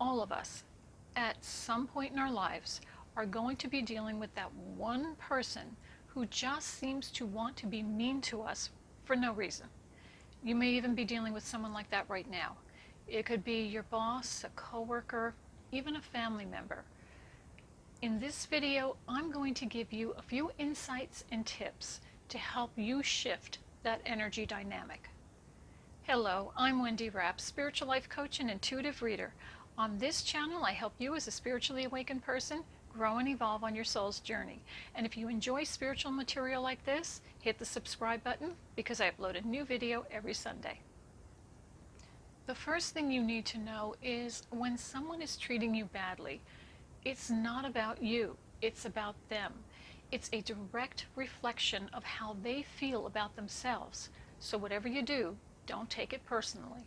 All of us, at some point in our lives, are going to be dealing with that one person who just seems to want to be mean to us for no reason. You may even be dealing with someone like that right now. It could be your boss, a coworker, even a family member. In this video, I'm going to give you a few insights and tips to help you shift that energy dynamic. Hello, I'm Wendy Rapp, spiritual life coach and intuitive reader. On this channel, I help you as a spiritually awakened person grow and evolve on your soul's journey. And if you enjoy spiritual material like this, hit the subscribe button because I upload a new video every Sunday. The first thing you need to know is when someone is treating you badly, it's not about you, it's about them. It's a direct reflection of how they feel about themselves. So whatever you do, don't take it personally.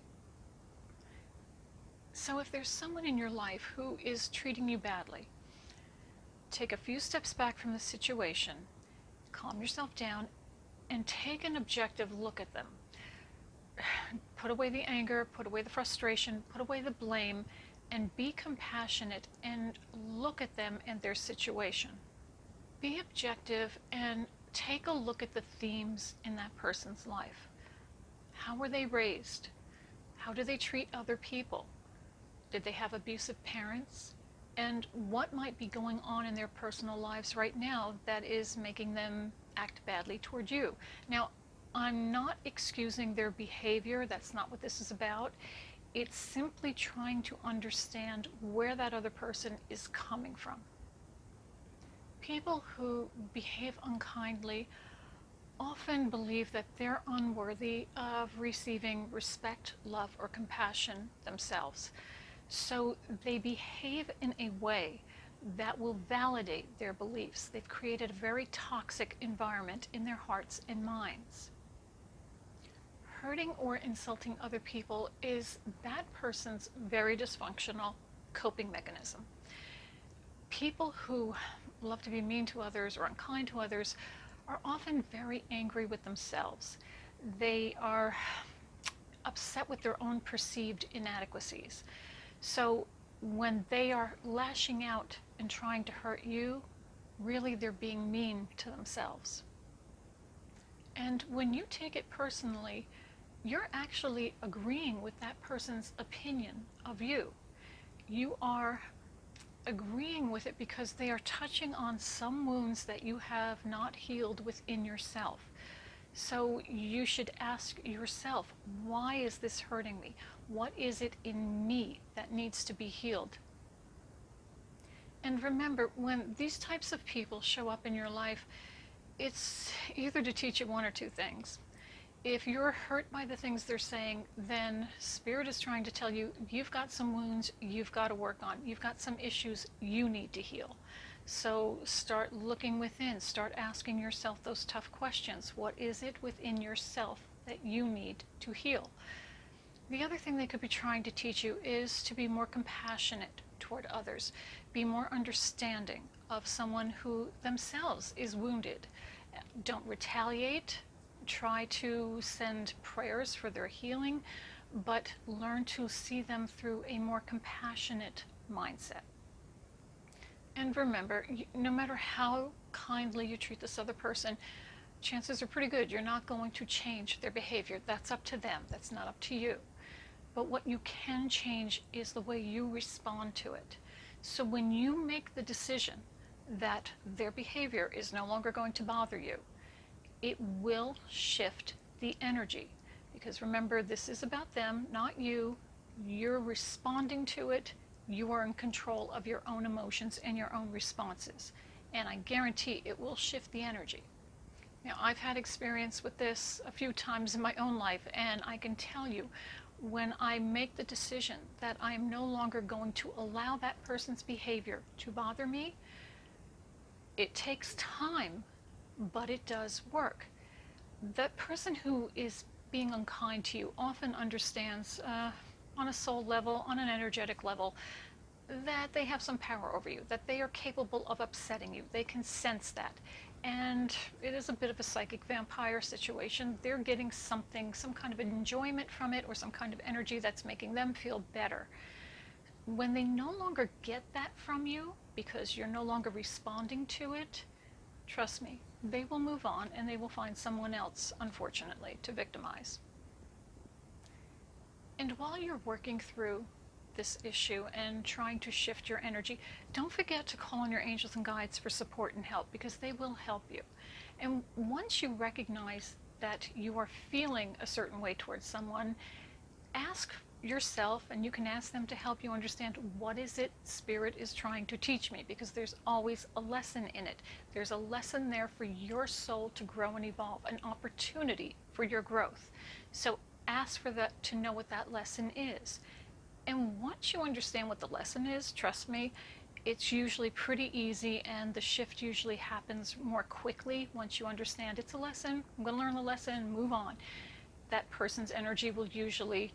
So if there's someone in your life who is treating you badly, take a few steps back from the situation, calm yourself down, and take an objective look at them. Put away the anger, put away the frustration, put away the blame, and be compassionate and look at them and their situation. Be objective and take a look at the themes in that person's life. How were they raised? How do they treat other people? Did they have abusive parents? And what might be going on in their personal lives right now that is making them act badly toward you? Now, I'm not excusing their behavior. That's not what this is about. It's simply trying to understand where that other person is coming from. People who behave unkindly often believe that they're unworthy of receiving respect, love, or compassion themselves. So they behave in a way that will validate their beliefs. They've created a very toxic environment in their hearts and minds. Hurting or insulting other people is that person's very dysfunctional coping mechanism. People who love to be mean to others or unkind to others are often very angry with themselves. They are upset with their own perceived inadequacies. So when they are lashing out and trying to hurt you, really they're being mean to themselves. And when you take it personally, you're actually agreeing with that person's opinion of you. You are agreeing with it because they are touching on some wounds that you have not healed within yourself. So you should ask yourself, why is this hurting me? What is it in me that needs to be healed? And remember, when these types of people show up in your life, it's either to teach you one or two things. If you're hurt by the things they're saying, then Spirit is trying to tell you, you've got some wounds you've got to work on. You've got some issues you need to heal. So start looking within. Start asking yourself those tough questions. What is it within yourself that you need to heal? The other thing they could be trying to teach you is to be more compassionate toward others. Be more understanding of someone who themselves is wounded. Don't retaliate. Try to send prayers for their healing, but learn to see them through a more compassionate mindset. And remember, no matter how kindly you treat this other person, chances are pretty good you're not going to change their behavior. That's up to them. That's not up to you. But what you can change is the way you respond to it. So when you make the decision that their behavior is no longer going to bother you, it will shift the energy. Because remember, this is about them, not you. You're responding to it. You are in control of your own emotions and your own responses. And I guarantee it will shift the energy. Now, I've had experience with this a few times in my own life, and I can tell you, when I make the decision that I am no longer going to allow that person's behavior to bother me, it takes time, but it does work. That person who is being unkind to you often understands on a soul level, on an energetic level, that they have some power over you, that they are capable of upsetting you. They can sense that. And it is a bit of a psychic vampire situation. They're getting something, some kind of enjoyment from it, or some kind of energy that's making them feel better. When they no longer get that from you because you're no longer responding to it, trust me, they will move on and they will find someone else, unfortunately, to victimize. And while you're working through this issue and trying to shift your energy, don't forget to call on your angels and guides for support and help, because they will help you. And once you recognize that you are feeling a certain way towards someone, ask yourself, and you can ask them to help you understand, what is it Spirit is trying to teach me? Because there's always a lesson in it. There's a lesson there for your soul to grow and evolve, an opportunity for your growth. So ask for that, to know what that lesson is. And once you understand what the lesson is, trust me, it's usually pretty easy, and the shift usually happens more quickly once you understand it's a lesson. I'm going to learn the lesson, move on. That person's energy will usually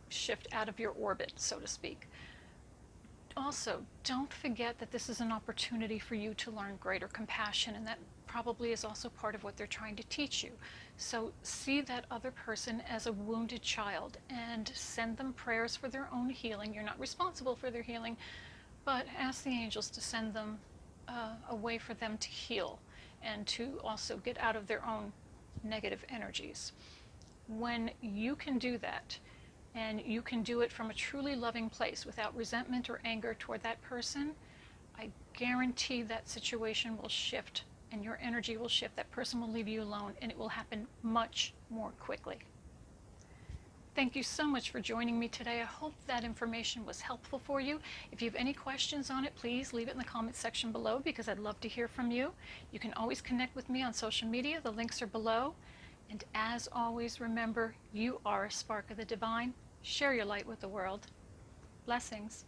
shift out of your orbit, so to speak. Also, don't forget that this is an opportunity for you to learn greater compassion, and that probably is also part of what they're trying to teach you. So see that other person as a wounded child and send them prayers for their own healing. You're not responsible for their healing, but ask the angels to send them a way for them to heal and to also get out of their own negative energies. When you can do that, and you can do it from a truly loving place without resentment or anger toward that person, I guarantee that situation will shift and your energy will shift. That person will leave you alone, and it will happen much more quickly. Thank you so much for joining me today. I hope that information was helpful for you. If you have any questions on it, please leave it in the comments section below, because I'd love to hear from you. You can always connect with me on social media. The links are below. And as always, remember, you are a spark of the divine. Share your light with the world. Blessings.